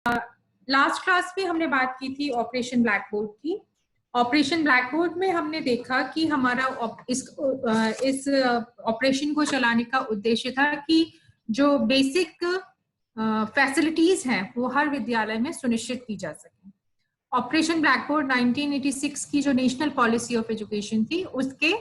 Last class में हमने बात की थी ऑपरेशन ब्लैक बोर्ड की। ऑपरेशन ब्लैक बोर्ड में हमने देखा कि हमारा इस ऑपरेशन को चलाने का उद्देश्य था कि जो बेसिक फैसिलिटीज हैं वो हर विद्यालय में सुनिश्चित की जा सके। ऑपरेशन ब्लैक बोर्ड 1986 की जो नेशनल पॉलिसी ऑफ एजुकेशन थी उसके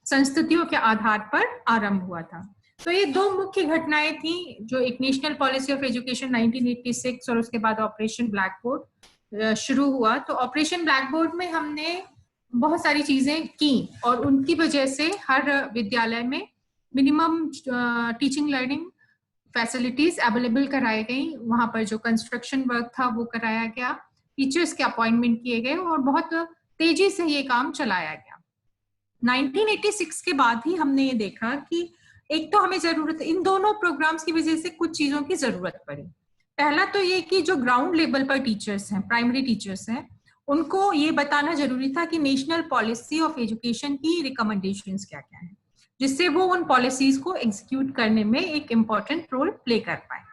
संस्तुतियों के आधार पर आरंभ हुआ था। तो ये दो मुख्य घटनाएं थी, जो एक नेशनल पॉलिसी ऑफ एजुकेशन 1986 और उसके बाद ऑपरेशन ब्लैक बोर्ड शुरू हुआ। तो ऑपरेशन ब्लैक बोर्ड में हमने बहुत सारी चीजें की और उनकी वजह से हर विद्यालय में minimum teaching learning facilities available कराई गई। वहां पर जो कंस्ट्रक्शन वर्क था वो कराया गया, टीचर्स के अपॉइंटमेंट किए गए और बहुत तेजी से ये काम चलाया गया। 1986 के बाद ही हमने ये देखा कि एक तो हमें जरूरत, इन दोनों प्रोग्राम्स की वजह से कुछ चीजों की जरूरत पड़ी। पहला तो ये कि जो ग्राउंड लेवल पर टीचर्स हैं, प्राइमरी टीचर्स हैं, उनको ये बताना जरूरी था कि नेशनल पॉलिसी ऑफ एजुकेशन की रिकमेंडेशंस क्या क्या है, जिससे वो उन पॉलिसीज को एग्जीक्यूट करने में एक इम्पॉर्टेंट रोल प्ले कर पाए।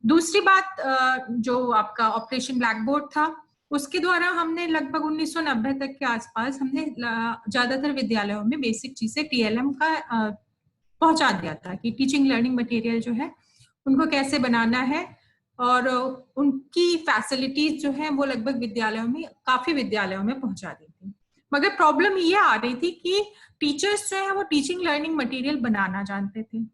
दूसरी बात, जो आपका ऑपरेशन ब्लैक बोर्ड था उसके द्वारा हमने लगभग 1990 तक के आसपास हमने ज्यादातर विद्यालयों में बेसिक चीजें टीएलएम का पहुंचा दिया था कि टीचिंग लर्निंग मटेरियल जो है उनको कैसे बनाना है, और उनकी फैसिलिटीज जो है वो लगभग विद्यालयों में, काफी विद्यालयों में पहुंचा दी थी। मगर प्रॉब्लम ये आ रही थी कि टीचर्स जो है वो टीचिंग लर्निंग मटेरियल बनाना जानते थे।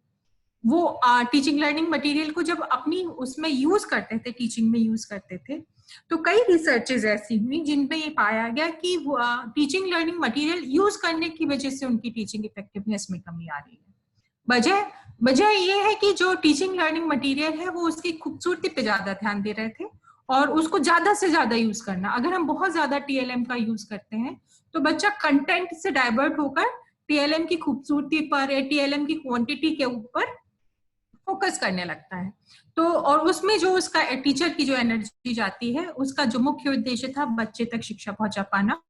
वो टीचिंग लर्निंग मटेरियल को जब अपनी उसमें यूज करते थे, टीचिंग में यूज करते थे, तो कई रिसर्चेज ऐसी हुई जिनपे ये पाया गया कि टीचिंग लर्निंग मटेरियल यूज करने की वजह से उनकी टीचिंग इफेक्टिवनेस में कमी आ रही है। वजह ये है कि जो टीचिंग लर्निंग मटेरियल है वो उसकी खूबसूरती पे ज्यादा ध्यान दे रहे थे और उसको ज्यादा से ज्यादा यूज करना। अगर हम बहुत ज्यादा टीएलएम का यूज करते हैं तो बच्चा कंटेंट से डाइवर्ट होकर टीएलएम की खूबसूरती पर या टीएलएम की क्वांटिटी के ऊपर फोकस करने लगता है। तो और उसमें जो उसका टीचर की जो एनर्जी जाती है, उसका जो मुख्य उद्देश्य था बच्चे तक शिक्षा पहुंचा पाना,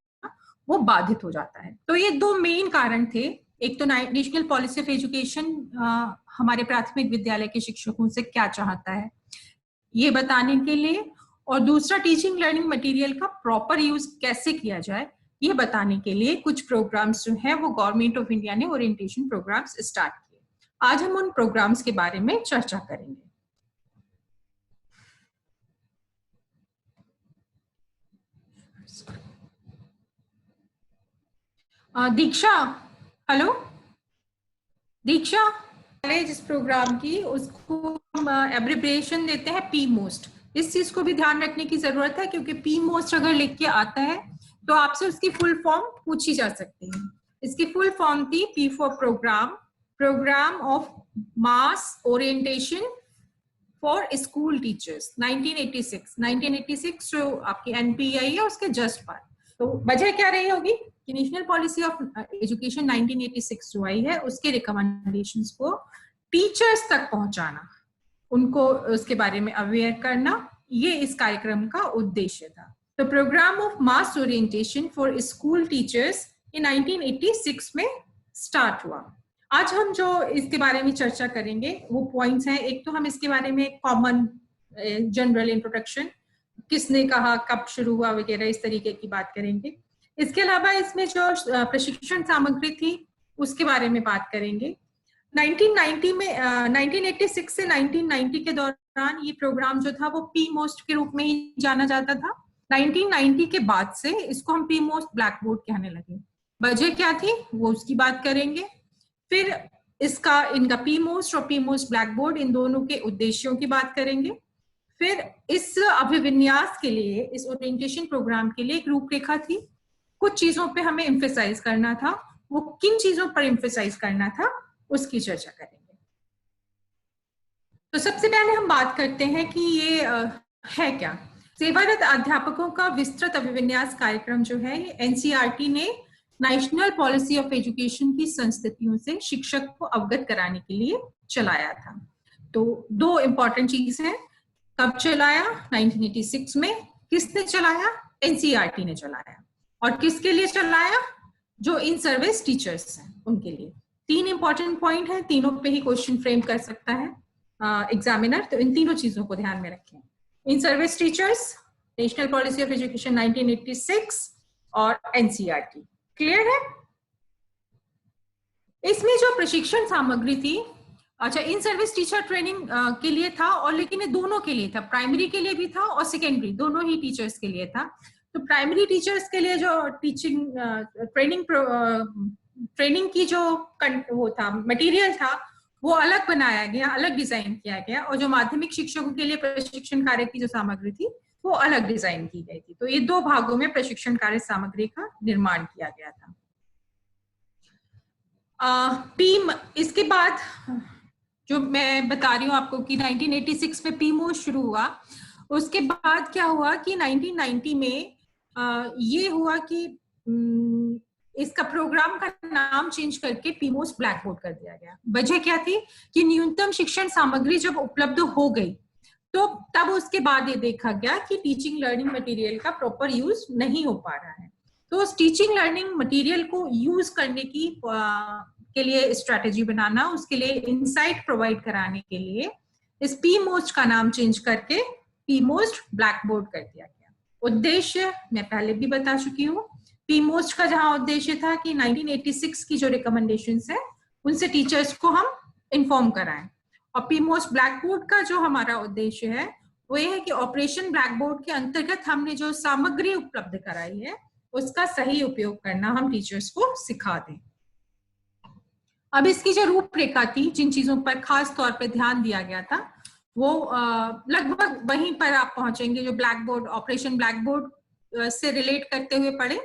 वो बाधित हो जाता है। तो ये दो मेन कारण थे। एक तो नेशनल पॉलिसी ऑफ एजुकेशन हमारे प्राथमिक विद्यालय के शिक्षकों से क्या चाहता है ये बताने के लिए, और दूसरा टीचिंग लर्निंग मटेरियल का प्रॉपर यूज कैसे किया जाए ये बताने के लिए कुछ प्रोग्राम्स जो है वो गवर्नमेंट ऑफ इंडिया ने ओरिएंटेशन प्रोग्राम्स स्टार्ट किए। आज हम उन प्रोग्राम्स के बारे में चर्चा करेंगे। दीक्षा, हेलो दीक्षा, जिस प्रोग्राम की उसको हम एब्रिविएशन देते हैं पी मोस्ट। इस चीज को भी ध्यान रखने की जरूरत है क्योंकि पी मोस्ट अगर लिख के आता है तो आपसे उसकी फुल फॉर्म पूछी जा सकती है। इसकी फुल फॉर्म थी P for programme, programme of mass orientation for school teachers. 1986 जो आपकी एनपीआई है उसके जस्ट बाद। तो वजह क्या रही होगी कि नेशनल पॉलिसी ऑफ एजुकेशन 1986 जो आई है उसके रिकमेंडेशंस को टीचर्स तक पहुंचाना, उनको उसके बारे में अवेयर करना, ये इस कार्यक्रम का उद्देश्य था। तो programme of mass orientation for school teachers in 1986 में स्टार्ट हुआ। आज हम जो इसके बारे में चर्चा करेंगे वो पॉइंट्स हैं। एक तो हम इसके बारे में कॉमन जनरल इंट्रोडक्शन, किसने कहा, कब शुरू हुआ वगैरह, इस तरीके की बात करेंगे। इसके अलावा इसमें जो प्रशिक्षण सामग्री थी उसके बारे में बात करेंगे। 1990 में 1986 से 1990 के दौरान ये प्रोग्राम जो था वो पी मोस्ट के रूप में ही जाना जाता था। 1990 के बाद से इसको हम पी मोस्ट ब्लैक बोर्ड कहने लगे। वजह क्या थी वो उसकी बात करेंगे। फिर इनका पी मोस्ट और पी मोस्ट ब्लैक बोर्ड, इन दोनों के उद्देश्यों की बात करेंगे। फिर इस अभिविन्यास के लिए, इस ओरिएंटेशन प्रोग्राम के लिए एक रूपरेखा थी। कुछ चीजों पे हमें एम्फेसाइज करना था, वो किन चीजों पर एम्फेसाइज करना था उसकी चर्चा करेंगे। तो सबसे पहले हम बात करते हैं कि ये है क्या। सेवारत अध्यापकों का विस्तृत अभिविन्यास कार्यक्रम जो है एनसीईआरटी ने नेशनल पॉलिसी ऑफ एजुकेशन की संस्तुतियों से शिक्षक को अवगत कराने के लिए चलाया था। तो दो इंपॉर्टेंट चीज है, कब चलाया, 1986 में। किसने चलाया, एनसीईआरटी ने चलाया। और किसके लिए चलाया, जो इन सर्विस टीचर्स हैं उनके लिए। तीन इंपॉर्टेंट पॉइंट है, तीनों पे ही क्वेश्चन फ्रेम कर सकता है एग्जामिनर, तो इन तीनों चीजों को ध्यान में रखें। In service teachers, national policy of education 1986 और एनसीईआरटी। क्लियर है? इसमें जो प्रशिक्षण सामग्री थी, अच्छा, इन सर्विस टीचर ट्रेनिंग के लिए था, और लेकिन ये दोनों के लिए था, प्राइमरी के लिए भी था और सेकेंडरी, दोनों ही टीचर्स के लिए था। तो प्राइमरी टीचर्स के लिए जो टीचिंग ट्रेनिंग की जो वो था, मटेरियल था, वो अलग बनाया गया, अलग डिजाइन किया गया, और जो माध्यमिक शिक्षकों के लिए प्रशिक्षण कार्य की जो सामग्री थी वो अलग डिजाइन की गई थी। तो ये दो भागों में प्रशिक्षण कार्य सामग्री का निर्माण किया गया था। इसके बाद जो मैं बता रही हूँ आपको कि 1986 में पीमोस शुरू हुआ। उसके बाद क्या हुआ कि 1990 में ये हुआ कि इसका प्रोग्राम का नाम चेंज करके पीमोस ब्लैक बोर्ड कर दिया गया। वजह क्या थी कि न्यूनतम शिक्षण सामग्री जब उपलब्ध हो गई तो तब उसके बाद ये देखा गया कि टीचिंग लर्निंग मटेरियल का प्रॉपर यूज नहीं हो पा रहा है। तो उस टीचिंग लर्निंग मटेरियल को यूज करने की के लिए स्ट्रेटेजी बनाना, उसके लिए इनसाइट प्रोवाइड कराने के लिए इस पीमोस्ट का नाम चेंज करके पीमोस्ट ब्लैक बोर्ड कर दिया गया। उद्देश्य मैं पहले भी बता चुकी हूँ। पीमोस्ट का जहां उद्देश्य था कि 1986 की जो रिकमेंडेशंस है उनसे टीचर्स को हम इन्फॉर्म कराएं, और पीमोस्ट ब्लैक बोर्ड का जो हमारा उद्देश्य है वो ये है कि ऑपरेशन ब्लैक बोर्ड के अंतर्गत हमने जो सामग्री उपलब्ध कराई है उसका सही उपयोग करना हम टीचर्स को सिखा दें। अब इसकी जो रूपरेखा थी, जिन चीजों पर खास तौर पर ध्यान दिया गया था, वो लगभग वहीं पर आप पहुंचेंगे जो black board, operation black board से रिलेट करते हुए पढ़े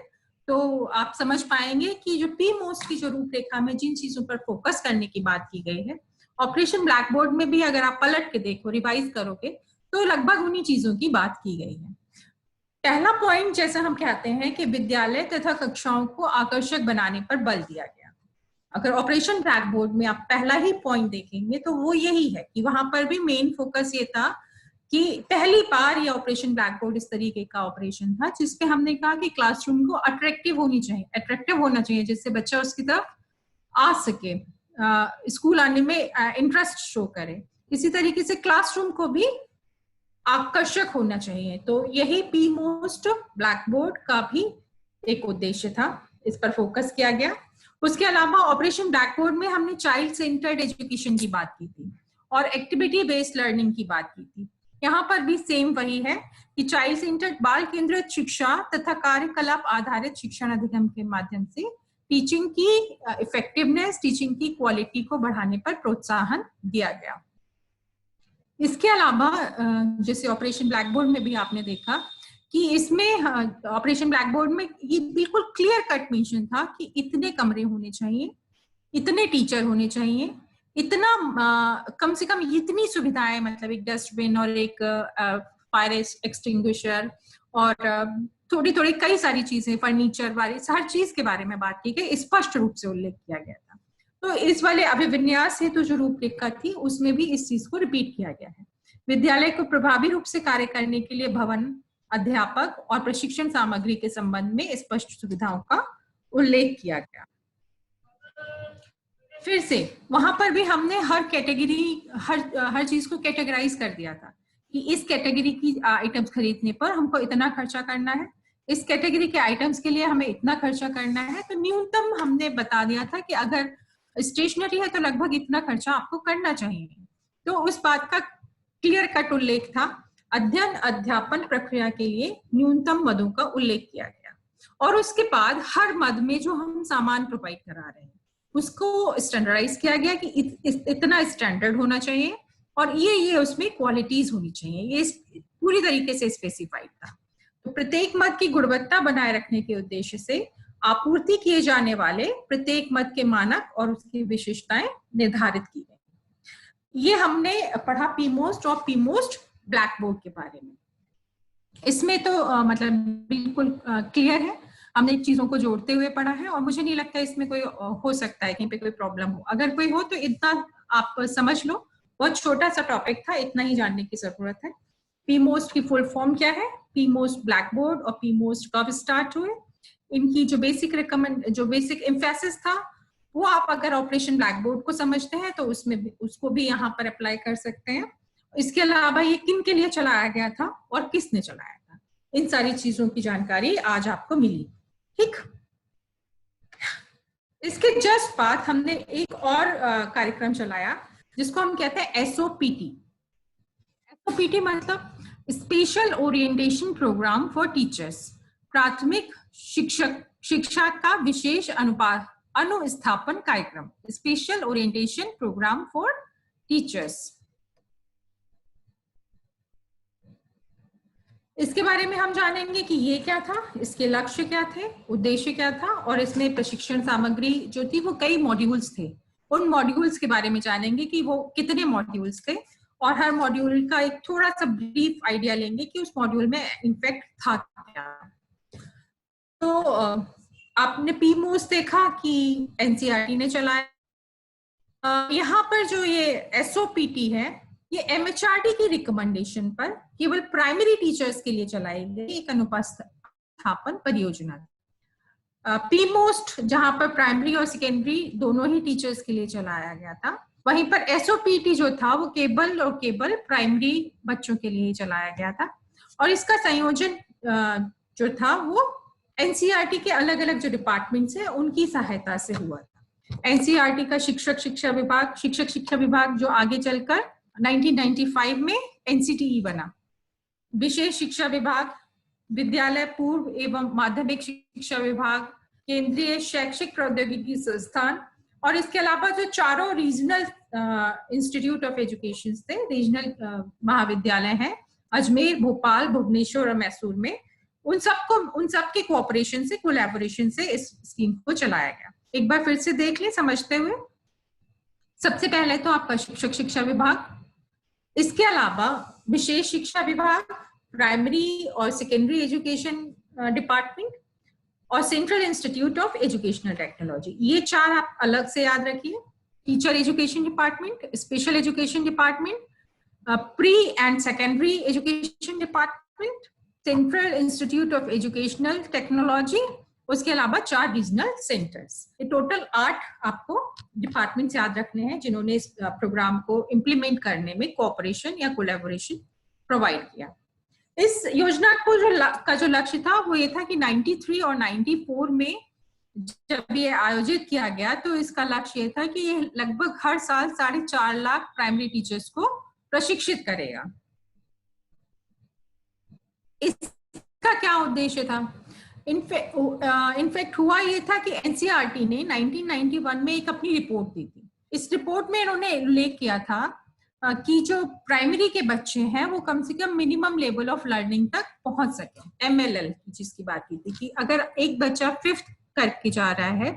तो आप समझ पाएंगे कि जो पीमोस्ट की जो रूपरेखा में जिन चीजों पर फोकस करने की बात की गई है, ऑपरेशन ब्लैक बोर्ड में भी अगर आप पलट के देखो, रिवाइज करोगे तो लगभग उन्हीं चीजों की बात की गई है। पहला पॉइंट, जैसा हम कहते हैं कि विद्यालय तथा कक्षाओं को आकर्षक बनाने पर बल दिया गया। अगर ऑपरेशन ब्लैक बोर्ड में आप पहला ही पॉइंट देखेंगे तो वो यही है कि वहां पर भी मेन फोकस ये था कि पहली बार ये ऑपरेशन ब्लैक बोर्ड इस तरीके का ऑपरेशन था जिसपे हमने कहा कि क्लासरूम को अट्रैक्टिव होना चाहिए जिससे बच्चा उसकी तरफ आ सके, स्कूल आने में इंटरेस्ट शो करे। इसी तरीके से क्लासरूम को भी आकर्षक होना चाहिए। तो यही पीमोस्ट ब्लैक बोर्ड का भी एक उद्देश्य था, इस पर फोकस किया गया। उसके अलावा ऑपरेशन ब्लैक बोर्ड में हमने चाइल्ड सेंटर्ड एजुकेशन की बात की थी और एक्टिविटी बेस्ड लर्निंग की बात की थी। यहाँ पर भी सेम वही है कि चाइल्ड सेंटर्ड बाल केंद्रित शिक्षा तथा कार्यकलाप आधारित शिक्षण अधिगम के माध्यम से टीचिंग की इफेक्टिवनेस, टीचिंग की क्वालिटी को बढ़ाने पर प्रोत्साहन दिया गया। इसके अलावा जैसे ऑपरेशन ब्लैक बोर्ड में भी आपने देखा कि इसमें ऑपरेशन ब्लैक बोर्ड में ये बिल्कुल क्लियर कट मेंशन था कि इतने कमरे होने चाहिए, इतने टीचर होने चाहिए, इतना कम से कम इतनी सुविधाएं, मतलब एक डस्टबिन और एक फायर एक्सटिंग्विशर और थोड़ी थोड़ी कई सारी चीजें, फर्नीचर वाली हर चीज के बारे में बात की गई, स्पष्ट रूप से उल्लेख किया गया था। तो इस वाले अभिविन्यास हेतु जो रूपरेखा थी उसमें भी इस चीज को रिपीट किया गया है। विद्यालय को प्रभावी रूप से कार्य करने के लिए भवन, अध्यापक और प्रशिक्षण सामग्री के संबंध में स्पष्ट सुविधाओं का उल्लेख किया गया। फिर से वहां पर भी हमने हर कैटेगरी, हर चीज को कैटेगराइज कर दिया था कि इस कैटेगरी की आइटम्स खरीदने पर हमको इतना खर्चा करना है, इस कैटेगरी के आइटम्स के लिए हमें इतना खर्चा करना है। तो न्यूनतम हमने बता दिया था कि अगर स्टेशनरी है तो लगभग इतना खर्चा आपको करना चाहिए। तो उस बात का क्लियर कट उल्लेख था। अध्ययन अध्यापन प्रक्रिया के लिए न्यूनतम मदों का उल्लेख किया गया और उसके बाद हर मद में जो हम सामान प्रोवाइड करा रहे हैं उसको स्टैंडर्डाइज किया गया कि इतना स्टैंडर्ड होना चाहिए और ये उसमें क्वालिटीज होनी चाहिए, ये पूरी तरीके से स्पेसिफाइड था। तो प्रत्येक मद की गुणवत्ता बनाए रखने के उद्देश्य से आपूर्ति किए जाने वाले प्रत्येक मद के मानक और उसकी विशेषताएं निर्धारित की गई। ये हमने पढ़ा पीमोस्ट और पीमोस्ट ब्लैक बोर्ड के बारे में। इसमें तो मतलब बिल्कुल क्लियर है, हमने चीजों को जोड़ते हुए पढ़ा है और मुझे नहीं लगता इसमें कोई हो सकता है कहीं पे कोई प्रॉब्लम हो। अगर कोई हो तो इतना आप समझ लो, बहुत छोटा सा टॉपिक था, इतना ही जानने की जरूरत है। पीमोस्ट की फुल फॉर्म क्या है, पीमोस्ट ब्लैक बोर्ड और पीमोस्ट कब स्टार्ट हुए, इनकी जो बेसिक एम्फेसिस था वो आप अगर ऑपरेशन ब्लैक बोर्ड को समझते हैं तो उसमें उसको भी यहाँ पर अप्लाई कर सकते हैं। इसके अलावा ये किन के लिए चलाया गया था और किसने चलाया था, इन सारी चीजों की जानकारी आज आपको मिली। ठीक, इसके जस्ट बाद हमने एक और कार्यक्रम चलाया जिसको हम कहते हैं एसओपीटी। एसओपीटी मतलब special orientation programme for teachers, प्राथमिक शिक्षा का विशेष अनुस्थापन कार्यक्रम, special orientation programme for teachers. इसके बारे में हम जानेंगे कि ये क्या था, इसके लक्ष्य क्या थे, उद्देश्य क्या था, और इसमें प्रशिक्षण सामग्री जो थी वो कई मॉड्यूल्स थे। उन मॉड्यूल्स के बारे में जानेंगे कि वो कितने मॉड्यूल्स थे, और हर मॉड्यूल का एक थोड़ा सा ब्रीफ आइडिया लेंगे कि उस मॉड्यूल में इनफैक्ट था क्या। तो आपने पीमोस देखा कि एनसीईआरटी ने चलाया। यहाँ पर जो ये एसओपीटी है, ये एमएचआरडी की रिकमेंडेशन पर केवल प्राइमरी टीचर्स के लिए चलाई गई एक अनुस्थापन परियोजना। पीमोस्ट जहां पर प्राइमरी और सेकेंडरी दोनों ही टीचर्स के लिए चलाया गया था, वहीं पर एसओपीटी जो था वो केवल प्राइमरी बच्चों के लिए चलाया गया था। और इसका संयोजन जो था वो एनसीईआरटी के अलग अलग जो डिपार्टमेंट्स हैं उनकी सहायता से हुआ था। एनसीईआरटी का शिक्षक शिक्षा विभाग जो आगे चलकर 1995 में एनसीटीई बना, विशेष शिक्षा विभाग, विद्यालय पूर्व एवं माध्यमिक शिक्षा विभाग, केंद्रीय शैक्षिक प्रौद्योगिकी संस्थान, और इसके अलावा जो चारों रीजनल इंस्टीट्यूट ऑफ एजुकेशन थे, रीजनल महाविद्यालय हैं अजमेर, भोपाल, भुवनेश्वर और मैसूर में, उन सबके कोऑपरेशन से, कोलैबोरेशन से इस स्कीम को चलाया गया। एक बार फिर से देख लें समझते हुए। सबसे पहले तो आपका शिक्षक शिक्षा विभाग, इसके अलावा विशेष शिक्षा विभाग, प्राइमरी और सेकेंडरी एजुकेशन डिपार्टमेंट और central institute of educational technology, ये चार आप अलग से याद रखिए। Teacher education department, special education department, pre and secondary education department, central institute of educational technology, उसके अलावा 4 रीजनल सेंटर्स। ये टोटल 8 आपको डिपार्टमेंट्स याद रखने हैं जिन्होंने इस प्रोग्राम को इम्प्लीमेंट करने में कोऑपरेशन या कोलैबोरेशन प्रोवाइड किया। इस योजना को जो लक्ष्य था वो ये था कि 93 और 94 में जब ये आयोजित किया गया तो इसका लक्ष्य ये था कि ये लगभग हर साल 4.5 लाख प्राइमरी टीचर्स को प्रशिक्षित करेगा। इसका क्या उद्देश्य था? इनफैक्ट हुआ ये था कि एनसीईआरटी ने 1991 में एक अपनी रिपोर्ट दी थी। इस रिपोर्ट में इन्होंने उल्लेख किया था कि जो प्राइमरी के बच्चे हैं वो कम से कम मिनिमम लेवल ऑफ लर्निंग तक पहुंच सके। एमएलएल की जिसकी बात की थी कि अगर एक बच्चा 5th करके जा रहा है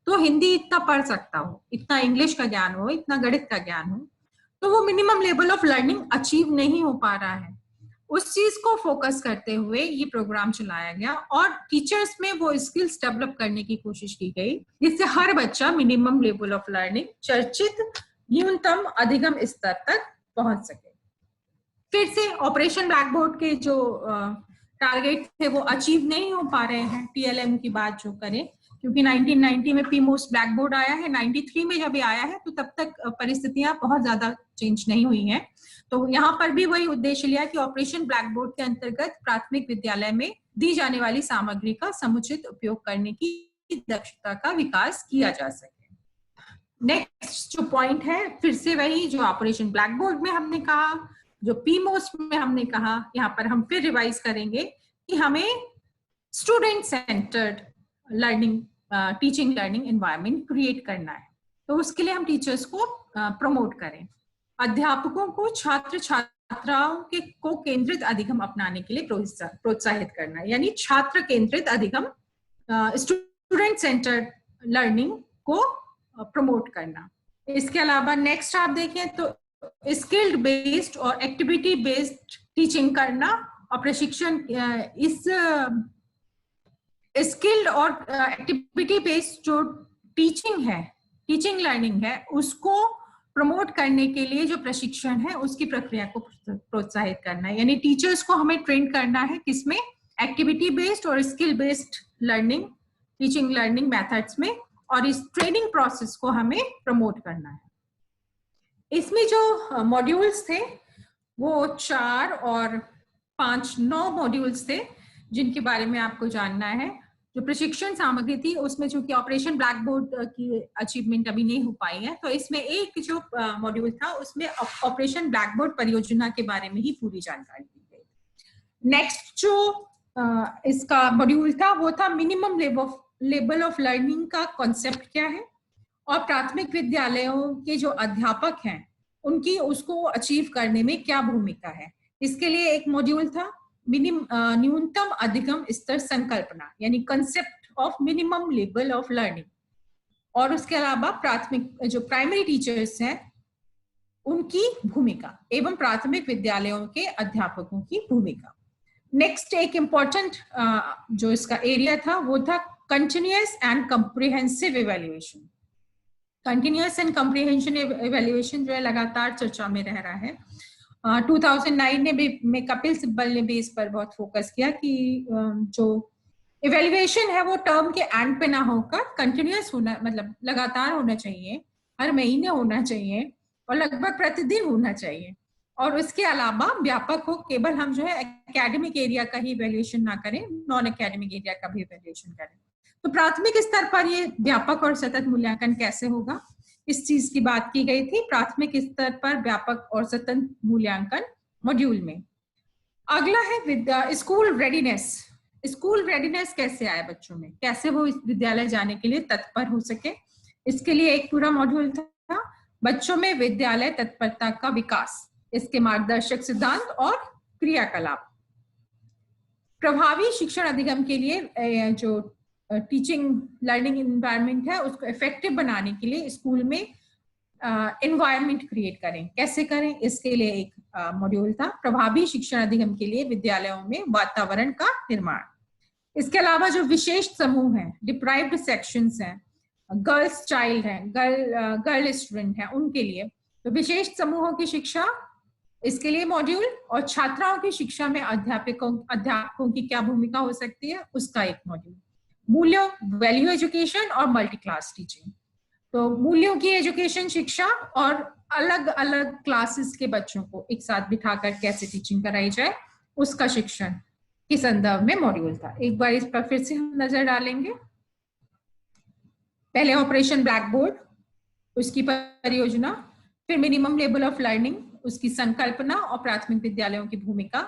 तो हिंदी इतना पढ़ सकता हो, इतना इंग्लिश का ज्ञान हो, इतना गणित का ज्ञान हो, तो वो minimum level of learning achieve नहीं हो पा रहा है। उस चीज को फोकस करते हुए ये प्रोग्राम चलाया गया और टीचर्स में वो स्किल्स डेवलप करने की कोशिश की गई जिससे हर बच्चा मिनिमम लेवल ऑफ लर्निंग, चर्चित न्यूनतम अधिगम स्तर तक पहुंच सके। फिर से ऑपरेशन ब्लैकबोर्ड के जो टारगेट थे वो अचीव नहीं हो पा रहे हैं। टीएलएम की बात जो करें, क्योंकि 1990 में पीमोस्ट ब्लैकबोर्ड आया है, 93 में जब ये आया है तो तब तक परिस्थितियां बहुत ज्यादा चेंज नहीं हुई हैं। तो यहाँ पर भी वही उद्देश्य लिया कि ऑपरेशन ब्लैकबोर्ड के अंतर्गत प्राथमिक विद्यालय में दी जाने वाली सामग्री का समुचित उपयोग करने की दक्षता का विकास किया जा सके। नेक्स्ट जो पॉइंट है फिर से वही जो ऑपरेशन ब्लैकबोर्ड में हमने कहा, जो पीमोस्ट में हमने कहा, यहाँ पर हम फिर रिवाइज करेंगे कि हमें student centred learning, teaching learning environment create करना है। तो उसके लिए हम टीचर्स को प्रमोट करें, अध्यापकों को छात्र छात्राओं को केंद्रित अधिगम अपनाने के लिए प्रोत्साहित करना है, यानी छात्र केंद्रित अधिगम, स्टूडेंट सेंटर्ड लर्निंग को प्रमोट करना। इसके अलावा नेक्स्ट आप देखें तो स्किल्ड बेस्ड और एक्टिविटी बेस्ड टीचिंग करना और प्रशिक्षण, इस स्किल्ड और एक्टिविटी बेस्ड जो टीचिंग है, टीचिंग लर्निंग है, उसको प्रमोट करने के लिए जो प्रशिक्षण है उसकी प्रक्रिया को प्रोत्साहित करना है। यानी टीचर्स को हमें ट्रेन करना है किसमें? एक्टिविटी बेस्ड और skill based learning, teaching learning methods में, और इस ट्रेनिंग प्रोसेस को हमें प्रमोट करना है। इसमें जो मॉड्यूल्स थे वो 4 और 5 9 मॉड्यूल्स थे जिनके बारे में आपको जानना है। जो प्रशिक्षण सामग्री थी उसमें चूंकि ऑपरेशन ब्लैक बोर्ड की अचीवमेंट अभी नहीं हो पाई है, तो इसमें एक जो मॉड्यूल था उसमें ऑपरेशन ब्लैक बोर्ड परियोजना के बारे में ही पूरी जानकारी दी गई। नेक्स्ट जो इसका मॉड्यूल था वो था मिनिमम लेवल ऑफ लर्निंग का कॉन्सेप्ट क्या है और प्राथमिक विद्यालयों के जो अध्यापक हैं उनकी उसको अचीव करने में क्या भूमिका है। इसके लिए एक मॉड्यूल था न्यूनतम अधिगम स्तर संकल्पना, यानी concept of minimum level of learning, और उसके अलावा प्राथमिक जो प्राइमरी टीचर्स हैं उनकी भूमिका एवं प्राथमिक विद्यालयों के अध्यापकों की भूमिका। नेक्स्ट एक इम्पोर्टेंट जो इसका एरिया था वो था continuous and comprehensive evaluation. Continuous and comprehension evaluation जो है लगातार चर्चा में रह रहा है। 2009 में कपिल सिब्बल ने भी इस पर बहुत फोकस किया कि जो इवैल्यूएशन है वो टर्म के एंड पे ना होकर कंटिन्यूअस होना, मतलब लगातार होना चाहिए, हर महीने होना चाहिए और लगभग प्रतिदिन होना चाहिए, और उसके अलावा व्यापक हो। केवल हम जो है एकेडमिक एरिया का ही इवैल्यूएशन ना करें, नॉन एकेडमिक एरिया का भी इवैल्यूएशन करें। तो प्राथमिक स्तर पर ये व्यापक और सतत मूल्यांकन कैसे होगा, इस चीज की बात की गई थी प्राथमिक स्तर पर व्यापक और सतत मूल्यांकन मॉड्यूल में। अगला है स्कूल रेडीनेस। स्कूल रेडीनेस कैसे आए बच्चों में, कैसे वो इस विद्यालय जाने के लिए तत्पर हो सके, इसके लिए एक पूरा मॉड्यूल था बच्चों में विद्यालय तत्परता का विकास, इसके मार्गदर्शक सिद्धांत और क्रियाकलाप। प्रभावी शिक्षण अधिगम के लिए जो टीचिंग लर्निंग एनवायरनमेंट है उसको इफेक्टिव बनाने के लिए स्कूल में एनवायरनमेंट क्रिएट करें, कैसे करें, इसके लिए एक मॉड्यूल था प्रभावी शिक्षण अधिगम के लिए विद्यालयों में वातावरण का निर्माण। इसके अलावा जो विशेष समूह हैं, डिप्राइव्ड सेक्शंस हैं, गर्ल्स चाइल्ड हैं, गर्ल स्टूडेंट हैं, उनके लिए तो विशेष समूहों की शिक्षा, इसके लिए मॉड्यूल, और छात्राओं की शिक्षा में अध्यापकों की क्या भूमिका हो सकती है उसका एक मॉड्यूल। मूल्यों, वैल्यू एजुकेशन और मल्टी क्लास टीचिंग, तो मूल्यों की एजुकेशन शिक्षा और अलग अलग क्लासेस के बच्चों को एक साथ बिठाकर कैसे टीचिंग कराई जाए उसका शिक्षण के संदर्भ में मॉड्यूल था। एक बार इस पर फिर से हम नजर डालेंगे। पहले ऑपरेशन ब्लैक बोर्ड, उसकी परियोजना, फिर मिनिमम लेवल ऑफ लर्निंग, उसकी संकल्पना और प्राथमिक विद्यालयों की भूमिका,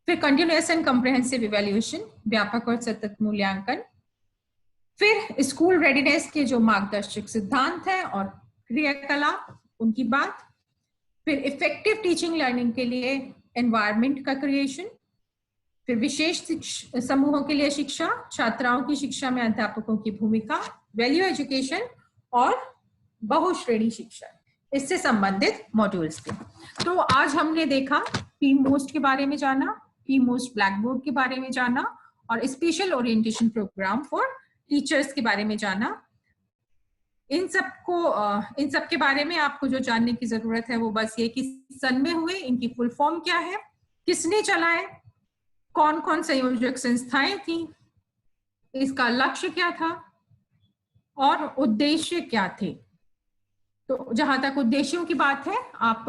फिर कंटिन्यूअस एंड कॉम्प्रिहेंसिव इवैल्यूएशन, व्यापक और सतत मूल्यांकन, फिर स्कूल रेडीनेस के जो मार्गदर्शक सिद्धांत हैं और क्रियाकलाप उनकी बात, फिर इफेक्टिव टीचिंग लर्निंग के लिए एनवायरनमेंट का क्रिएशन, फिर विशेष समूहों के लिए शिक्षा, छात्राओं की शिक्षा में अध्यापकों की भूमिका, वैल्यू एजुकेशन और बहुश्रेणी शिक्षा, इससे संबंधित मॉड्यूल्स थे। तो आज हमने देखा पी मोस्ट के बारे में जाना, पी मोस्ट ब्लैक बोर्ड के बारे में जाना और special orientation programme for teachers के बारे में जाना। इन सब के बारे में आपको जो जानने की जरूरत है वो बस ये कि सन में हुए, इनकी फुल फॉर्म क्या है, किसने चलाए, कौन कौन संयोजक संस्थाएं थी, इसका लक्ष्य क्या था और उद्देश्य क्या थे। तो जहां तक उद्देश्यों की बात है, आप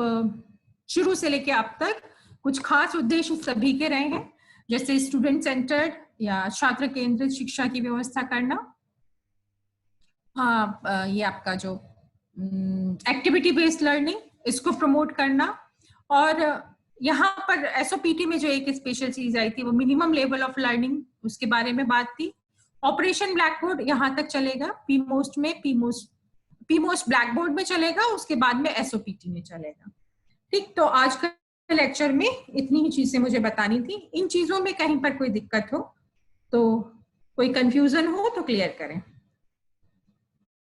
शुरू से लेके अब तक कुछ खास उद्देश्य सभी के रहे हैं, जैसे स्टूडेंट सेंटर्ड या छात्र केंद्रित शिक्षा की व्यवस्था करना, ये आपका जो एक्टिविटी बेस्ड लर्निंग, इसको प्रमोट करना, और यहाँ पर एसओपीटी में जो एक स्पेशल चीज आई थी वो मिनिमम लेवल ऑफ लर्निंग, उसके बारे में बात थी। ऑपरेशन ब्लैक बोर्ड यहाँ तक चलेगा, पी मोस्ट ब्लैक बोर्ड में चलेगा, उसके बाद में एसओपीटी में चलेगा। ठीक, तो आज का लेक्चर में इतनी ही चीजें मुझे बतानी थी। इन चीजों में कहीं पर कोई दिक्कत हो तो, कोई कंफ्यूजन हो तो क्लियर करें।